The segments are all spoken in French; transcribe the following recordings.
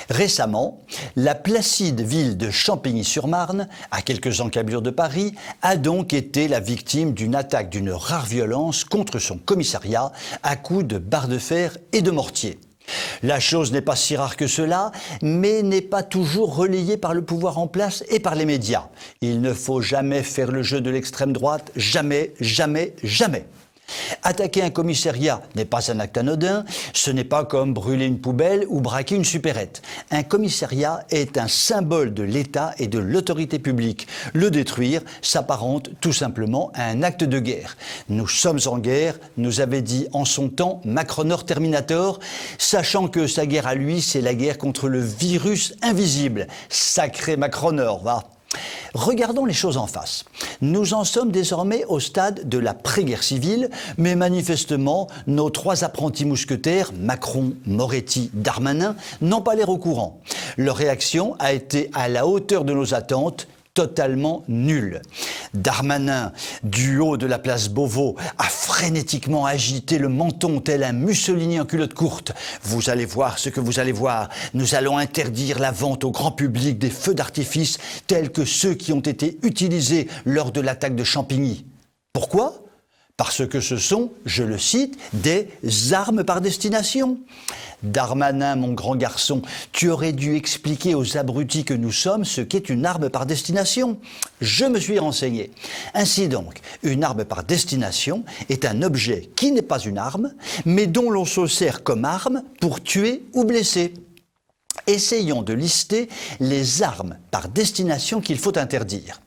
Récemment, la placide ville de Champigny-sur-Marne, à quelques encablures de Paris, a donc été la victime d'une attaque d'une rare violence contre son commissariat à coups de barres de fer et de mortier. La chose n'est pas si rare que cela, mais n'est pas toujours relayée par le pouvoir en place et par les médias. Il ne faut jamais faire le jeu de l'extrême droite, jamais, jamais, jamais. Attaquer un commissariat n'est pas un acte anodin, ce n'est pas comme brûler une poubelle ou braquer une supérette. Un commissariat est un symbole de l'État et de l'autorité publique. Le détruire s'apparente tout simplement à un acte de guerre. Nous sommes en guerre, nous avait dit en son temps Macronor Terminator, sachant que sa guerre à lui, c'est la guerre contre le virus invisible. Sacré Macronor, va. Regardons les choses en face. Nous en sommes désormais au stade de la pré-guerre civile, mais manifestement, nos trois apprentis mousquetaires, Macron, Moretti, Darmanin, n'ont pas l'air au courant. Leur réaction a été à la hauteur de nos attentes, totalement nulle. Darmanin, du haut de la place Beauvau, a frénétiquement agité le menton tel un Mussolini en culotte courte. Vous allez voir ce que vous allez voir. Nous allons interdire la vente au grand public des feux d'artifice tels que ceux qui ont été utilisés lors de l'attaque de Champigny. Pourquoi ? Parce que ce sont, je le cite, des armes par destination. Darmanin, mon grand garçon, tu aurais dû expliquer aux abrutis que nous sommes ce qu'est une arme par destination. Je me suis renseigné. Ainsi donc, une arme par destination est un objet qui n'est pas une arme, mais dont l'on se sert comme arme pour tuer ou blesser. Essayons de lister les armes par destination qu'il faut interdire.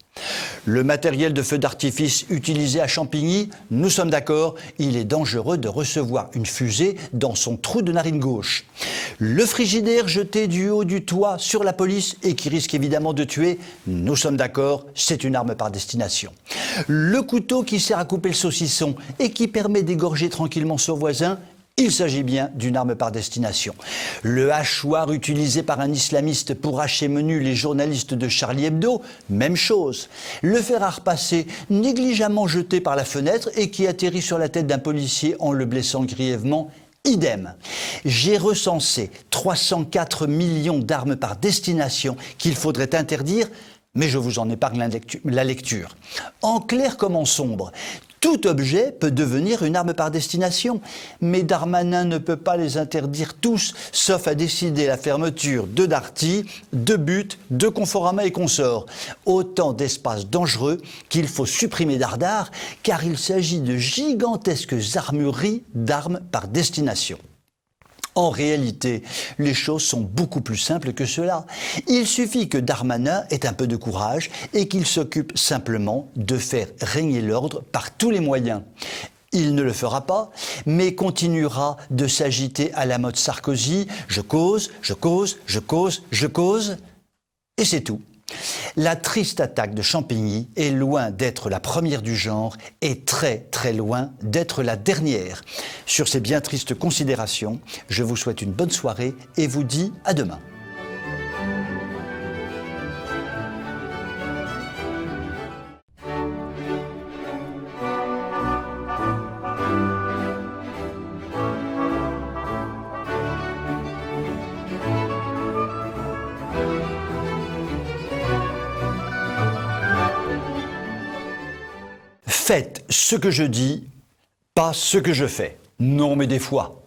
Le matériel de feu d'artifice utilisé à Champigny, nous sommes d'accord, il est dangereux de recevoir une fusée dans son trou de narine gauche. Le frigidaire jeté du haut du toit sur la police et qui risque évidemment de tuer, nous sommes d'accord, c'est une arme par destination. Le couteau qui sert à couper le saucisson et qui permet d'égorger tranquillement son voisin, il s'agit bien d'une arme par destination. Le hachoir utilisé par un islamiste pour hacher menu les journalistes de Charlie Hebdo, même chose. Le fer à repasser négligemment jeté par la fenêtre et qui atterrit sur la tête d'un policier en le blessant grièvement, idem. J'ai recensé 304 millions d'armes par destination qu'il faudrait interdire, mais je vous en épargne la lecture. En clair comme en sombre, tout objet peut devenir une arme par destination, mais Darmanin ne peut pas les interdire tous, sauf à décider la fermeture de Darty, de But, de Conforama et consorts. Autant d'espaces dangereux qu'il faut supprimer d'Ardard, car il s'agit de gigantesques armureries d'armes par destination. En réalité, les choses sont beaucoup plus simples que cela. Il suffit que Darmanin ait un peu de courage et qu'il s'occupe simplement de faire régner l'ordre par tous les moyens. Il ne le fera pas, mais continuera de s'agiter à la mode Sarkozy. Je cause, et c'est tout. La triste attaque de Champigny est loin d'être la première du genre et très très loin d'être la dernière. Sur ces bien tristes considérations, je vous souhaite une bonne soirée et vous dis à demain. Faites ce que je dis, pas ce que je fais. Non, mais des fois.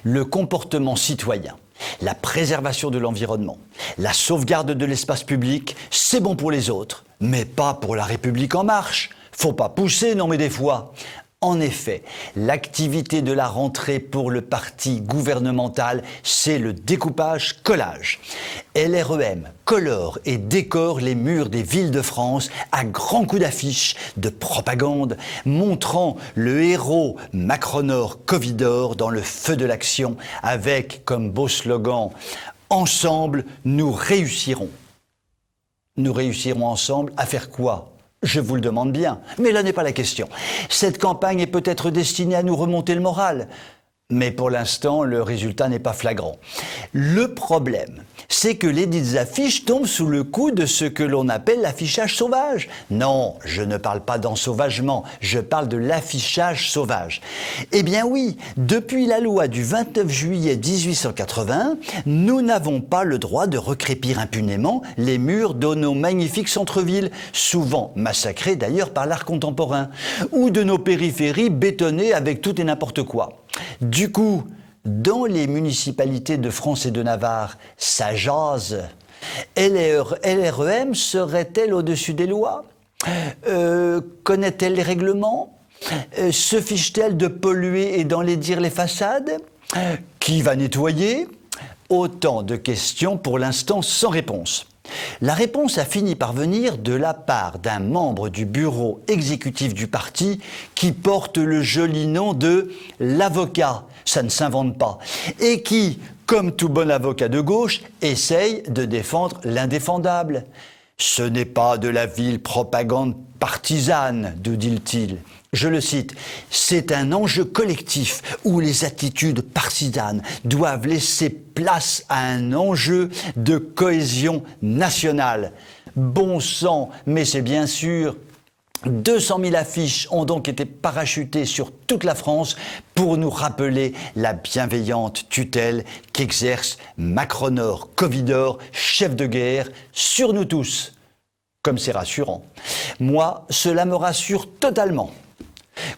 Le comportement citoyen, la préservation de l'environnement, la sauvegarde de l'espace public, c'est bon pour les autres, mais pas pour la République en marche. Faut pas pousser, non mais des fois. En effet, l'activité de la rentrée pour le parti gouvernemental, c'est le découpage-collage. LREM colore et décore les murs des villes de France à grands coups d'affiches, de propagande, montrant le héros Macronor Covidor dans le feu de l'action, avec comme beau slogan « Ensemble, nous réussirons ». Nous réussirons ensemble à faire quoi ? Je vous le demande bien, mais là n'est pas la question. Cette campagne est peut-être destinée à nous remonter le moral, Mais pour l'instant, le résultat n'est pas flagrant. Le problème, c'est que les dites affiches tombent sous le coup de ce que l'on appelle l'affichage sauvage. Non, je ne parle pas d'ensauvagement, je parle de l'affichage sauvage. Eh bien oui, depuis la loi du 29 juillet 1880, nous n'avons pas le droit de recrépir impunément les murs de nos magnifiques centres-villes, souvent massacrés d'ailleurs par l'art contemporain, ou de nos périphéries bétonnées avec tout et n'importe quoi. Du coup, dans les municipalités de France et de Navarre, ça jase. LREM serait-elle au-dessus des lois? Connaît-elle les règlements? Se fiche-t-elle de polluer et d'enlaidir les façades? Qui va nettoyer? Autant de questions pour l'instant sans réponse. La réponse a fini par venir de la part d'un membre du bureau exécutif du parti qui porte le joli nom de l'avocat, ça ne s'invente pas, et qui, comme tout bon avocat de gauche, essaye de défendre l'indéfendable. Ce n'est pas de la vile propagande partisane, nous dit-il. Je le cite, c'est un enjeu collectif où les attitudes partisanes doivent laisser place à un enjeu de cohésion nationale. Bon sang, mais c'est bien sûr. 200 000 affiches ont donc été parachutées sur toute la France pour nous rappeler la bienveillante tutelle qu'exerce Macronor, Covidor, chef de guerre, sur nous tous. Comme c'est rassurant. Moi, cela me rassure totalement.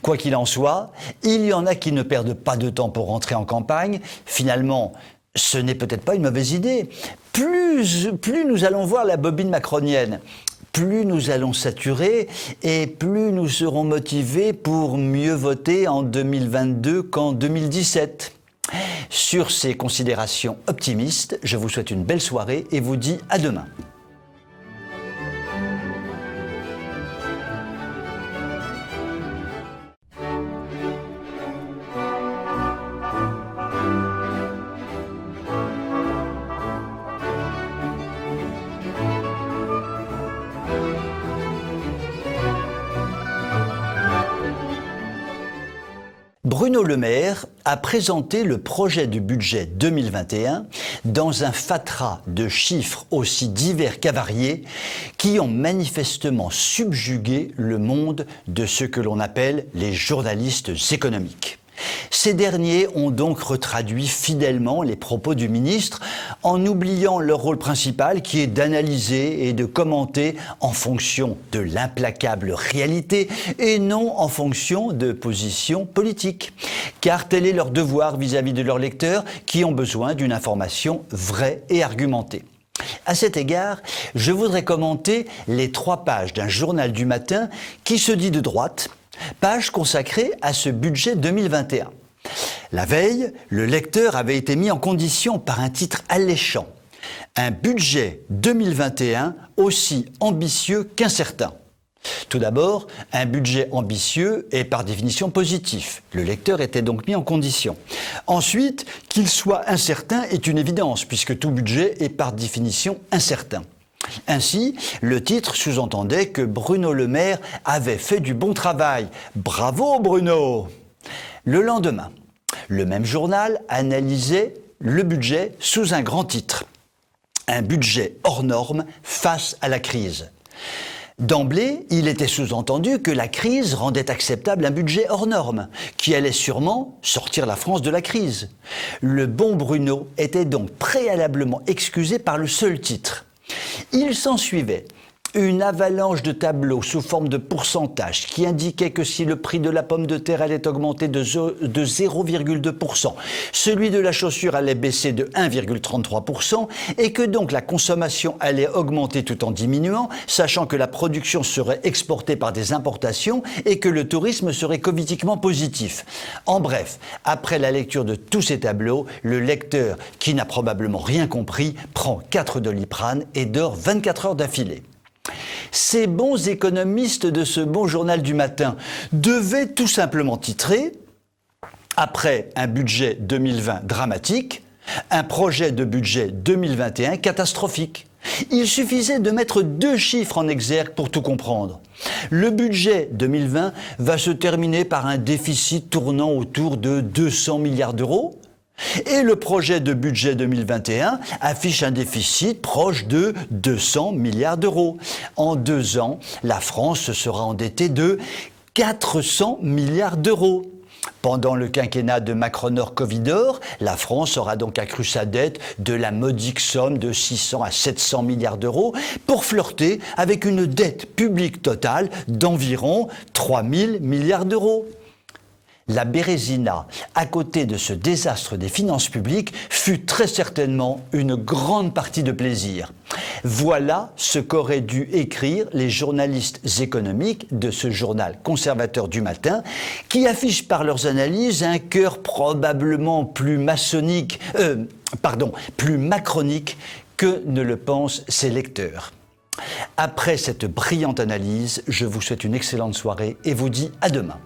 Quoi qu'il en soit, il y en a qui ne perdent pas de temps pour rentrer en campagne. Finalement, ce n'est peut-être pas une mauvaise idée. Plus nous allons voir la bobine macronienne, plus nous allons saturer et plus nous serons motivés pour mieux voter en 2022 qu'en 2017. Sur ces considérations optimistes, je vous souhaite une belle soirée et vous dis à demain. Bruno Le Maire a présenté le projet de budget 2021 dans un fatras de chiffres aussi divers qu'avariés qui ont manifestement subjugué le monde de ce que l'on appelle les journalistes économiques. Ces derniers ont donc retraduit fidèlement les propos du ministre en oubliant leur rôle principal qui est d'analyser et de commenter en fonction de l'implacable réalité et non en fonction de positions politiques. Car tel est leur devoir vis-à-vis de leurs lecteurs qui ont besoin d'une information vraie et argumentée. À cet égard, je voudrais commenter les 3 pages d'un journal du matin qui se dit de droite, page consacrée à ce budget 2021. La veille, le lecteur avait été mis en condition par un titre alléchant. Un budget 2021 aussi ambitieux qu'incertain. Tout d'abord, un budget ambitieux est par définition positif. Le lecteur était donc mis en condition. Ensuite, qu'il soit incertain est une évidence, puisque tout budget est par définition incertain. Ainsi, le titre sous-entendait que Bruno Le Maire avait fait du bon travail. Bravo Bruno! Le lendemain, le même journal analysait le budget sous un grand titre. Un budget hors norme face à la crise. D'emblée, il était sous-entendu que la crise rendait acceptable un budget hors norme, qui allait sûrement sortir la France de la crise. Le bon Bruno était donc préalablement excusé par le seul titre. Il s'ensuivait une avalanche de tableaux sous forme de pourcentage qui indiquait que si le prix de la pomme de terre allait augmenter de 0,2%, celui de la chaussure allait baisser de 1,33% et que donc la consommation allait augmenter tout en diminuant, sachant que la production serait exportée par des importations et que le tourisme serait covidiquement positif. En bref, après la lecture de tous ces tableaux, le lecteur, qui n'a probablement rien compris, prend 4 Doliprane et dort 24 heures d'affilée. Ces bons économistes de ce bon journal du matin devaient tout simplement titrer, après un budget 2020 dramatique, un projet de budget 2021 catastrophique. Il suffisait de mettre 2 chiffres en exergue pour tout comprendre. Le budget 2020 va se terminer par un déficit tournant autour de 200 milliards d'euros. Et le projet de budget 2021 affiche un déficit proche de 200 milliards d'euros. En 2 ans, la France se sera endettée de 400 milliards d'euros. Pendant le quinquennat de Macron-Covidor, la France aura donc accru sa dette de la modique somme de 600 à 700 milliards d'euros pour flirter avec une dette publique totale d'environ 3 000 milliards d'euros. La Bérésina, à côté de ce désastre des finances publiques, fut très certainement une grande partie de plaisir. Voilà ce qu'auraient dû écrire les journalistes économiques de ce journal conservateur du matin, qui affichent par leurs analyses un cœur probablement plus plus macronique que ne le pensent ses lecteurs. Après cette brillante analyse, je vous souhaite une excellente soirée et vous dis à demain.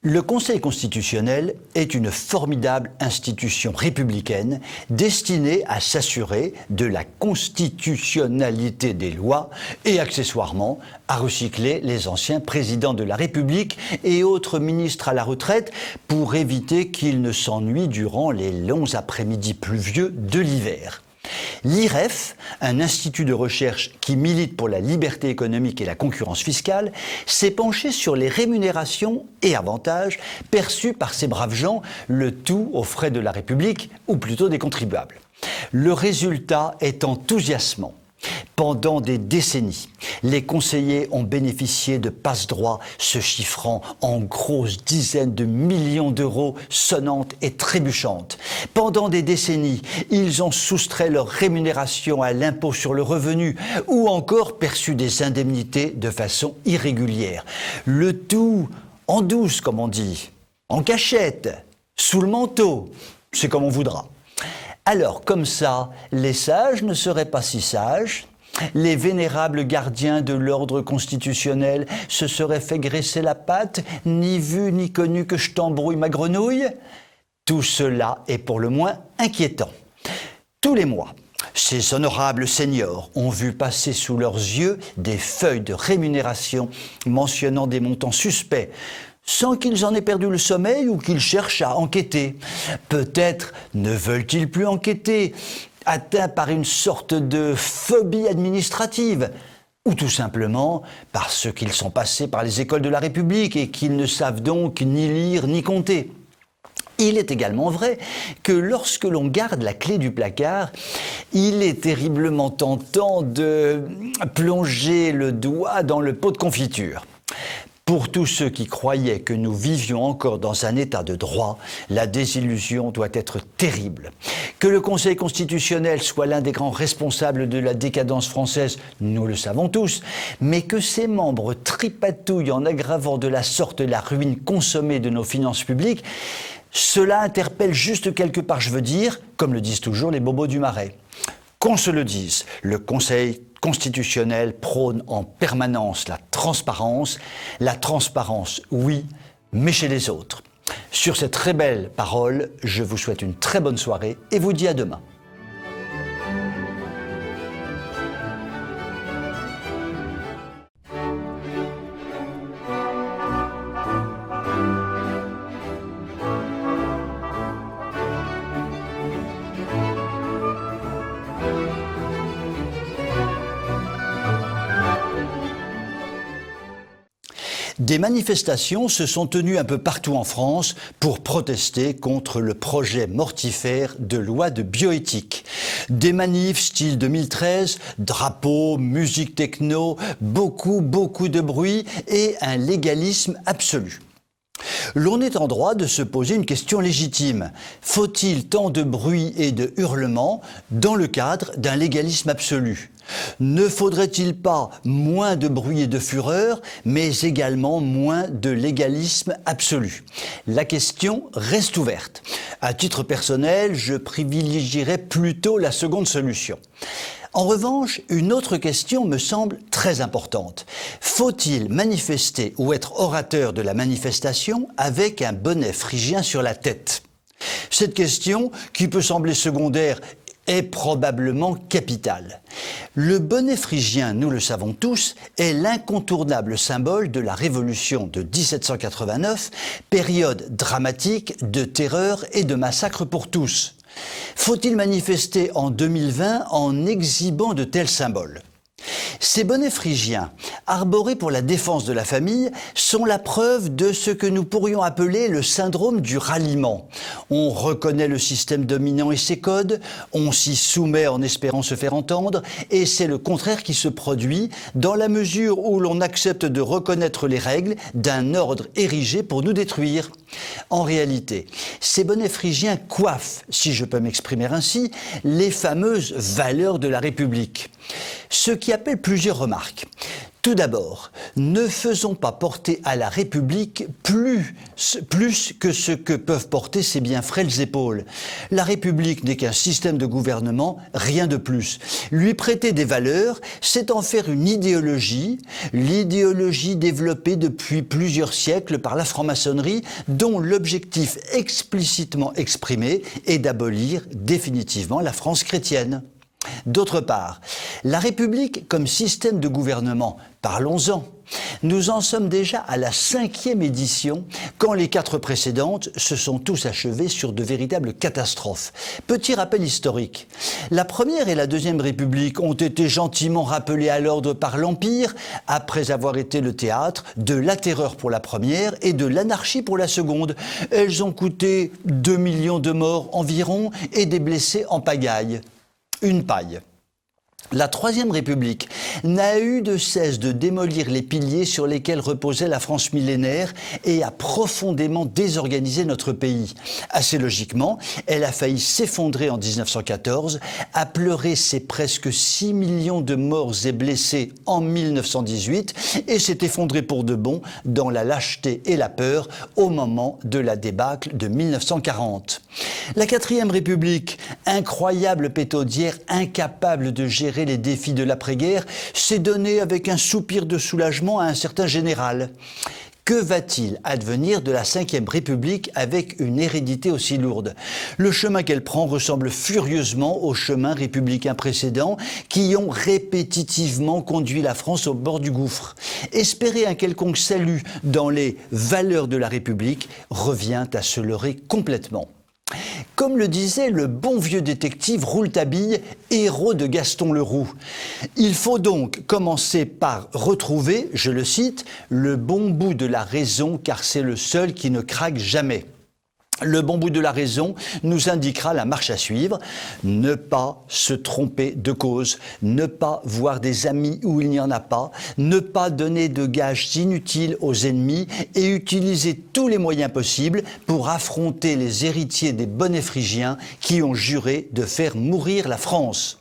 Le Conseil constitutionnel est une formidable institution républicaine destinée à s'assurer de la constitutionnalité des lois et accessoirement à recycler les anciens présidents de la République et autres ministres à la retraite pour éviter qu'ils ne s'ennuient durant les longs après-midi pluvieux de l'hiver. L'IREF, un institut de recherche qui milite pour la liberté économique et la concurrence fiscale, s'est penché sur les rémunérations et avantages perçus par ces braves gens, le tout aux frais de la République, ou plutôt des contribuables. Le résultat est enthousiasmant. Pendant des décennies, les conseillers ont bénéficié de passe-droits se chiffrant en grosses dizaines de millions d'euros sonnantes et trébuchantes. Pendant des décennies, ils ont soustrait leur rémunération à l'impôt sur le revenu ou encore perçu des indemnités de façon irrégulière. Le tout en douce, comme on dit, en cachette, sous le manteau, c'est comme on voudra. Alors, comme ça, les sages ne seraient pas si sages, les vénérables gardiens de l'ordre constitutionnel se seraient fait graisser la patte, ni vu ni connu que je t'embrouille ma grenouille. Tout cela est pour le moins inquiétant. Tous les mois, ces honorables seniors ont vu passer sous leurs yeux des feuilles de rémunération mentionnant des montants suspects, sans qu'ils en aient perdu le sommeil ou qu'ils cherchent à enquêter. Peut-être ne veulent-ils plus enquêter, atteints par une sorte de phobie administrative, ou tout simplement parce qu'ils sont passés par les écoles de la République et qu'ils ne savent donc ni lire ni compter. Il est également vrai que lorsque l'on garde la clé du placard, il est terriblement tentant de plonger le doigt dans le pot de confiture. Pour tous ceux qui croyaient que nous vivions encore dans un état de droit, la désillusion doit être terrible. Que le Conseil constitutionnel soit l'un des grands responsables de la décadence française, nous le savons tous, mais que ses membres tripatouillent en aggravant de la sorte la ruine consommée de nos finances publiques, cela interpelle juste quelque part, je veux dire, comme le disent toujours les bobos du Marais. Qu'on se le dise, le Conseil constitutionnel prône en permanence la transparence, oui, mais chez les autres. Sur cette très belle parole, je vous souhaite une très bonne soirée et vous dis à demain. Des manifestations se sont tenues un peu partout en France pour protester contre le projet mortifère de loi de bioéthique. Des manifs style 2013, drapeaux, musique techno, beaucoup de bruit et un légalisme absolu. L'on est en droit de se poser une question légitime. Faut-il tant de bruit et de hurlements dans le cadre d'un légalisme absolu ? Ne faudrait-il pas moins de bruit et de fureur, mais également moins de légalisme absolu? La question reste ouverte. À titre personnel, je privilégierais plutôt la seconde solution. En revanche, une autre question me semble très importante. Faut-il manifester ou être orateur de la manifestation avec un bonnet phrygien sur la tête? Cette question, qui peut sembler secondaire, est probablement capitale. Le bonnet phrygien, nous le savons tous, est l'incontournable symbole de la Révolution de 1789, période dramatique de terreur et de massacre pour tous. Faut-il manifester en 2020 en exhibant de tels symboles? Ces bonnets phrygiens, arborés pour la défense de la famille, sont la preuve de ce que nous pourrions appeler le syndrome du ralliement. On reconnaît le système dominant et ses codes, on s'y soumet en espérant se faire entendre, et c'est le contraire qui se produit dans la mesure où l'on accepte de reconnaître les règles d'un ordre érigé pour nous détruire. En réalité, ces bonnets phrygiens coiffent, si je peux m'exprimer ainsi, les fameuses valeurs de la République. Ce qui appelle plusieurs remarques. Tout d'abord, ne faisons pas porter à la République plus que ce que peuvent porter ses bien frêles épaules. La République n'est qu'un système de gouvernement, rien de plus. Lui prêter des valeurs, c'est en faire une idéologie, l'idéologie développée depuis plusieurs siècles par la franc-maçonnerie, dont l'objectif explicitement exprimé est d'abolir définitivement la France chrétienne. D'autre part, la République comme système de gouvernement, parlons-en. Nous en sommes déjà à la 5e édition, quand les 4 précédentes se sont tous achevées sur de véritables catastrophes. Petit rappel historique. La Première et la Deuxième République ont été gentiment rappelées à l'ordre par l'Empire, après avoir été le théâtre de la terreur pour la première et de l'anarchie pour la seconde. Elles ont coûté 2 millions de morts environ et des blessés en pagaille. Une paille. La Troisième République n'a eu de cesse de démolir les piliers sur lesquels reposait la France millénaire et a profondément désorganisé notre pays. Assez logiquement, elle a failli s'effondrer en 1914, a pleuré ses presque 6 millions de morts et blessés en 1918 et s'est effondrée pour de bon dans la lâcheté et la peur au moment de la débâcle de 1940. La Quatrième République, incroyable pétaudière incapable de gérer les défis de l'après-guerre, s'est donnée avec un soupir de soulagement à un certain général. Que va-t-il advenir de la Cinquième République avec une hérédité aussi lourde? Le chemin qu'elle prend ressemble furieusement aux chemins républicains précédents qui ont répétitivement conduit la France au bord du gouffre. Espérer un quelconque salut dans les valeurs de la République revient à se leurrer complètement. Comme le disait le bon vieux détective Rouletabille, héros de Gaston Leroux. Il faut donc commencer par retrouver, je le cite, le bon bout de la raison car c'est le seul qui ne craque jamais. Le bon bout de la raison nous indiquera la marche à suivre. Ne pas se tromper de cause, ne pas voir des amis où il n'y en a pas, ne pas donner de gages inutiles aux ennemis et utiliser tous les moyens possibles pour affronter les héritiers des bonnets phrygiens qui ont juré de faire mourir la France.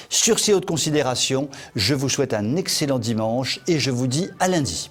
Sur ces hautes considérations, je vous souhaite un excellent dimanche et je vous dis à lundi.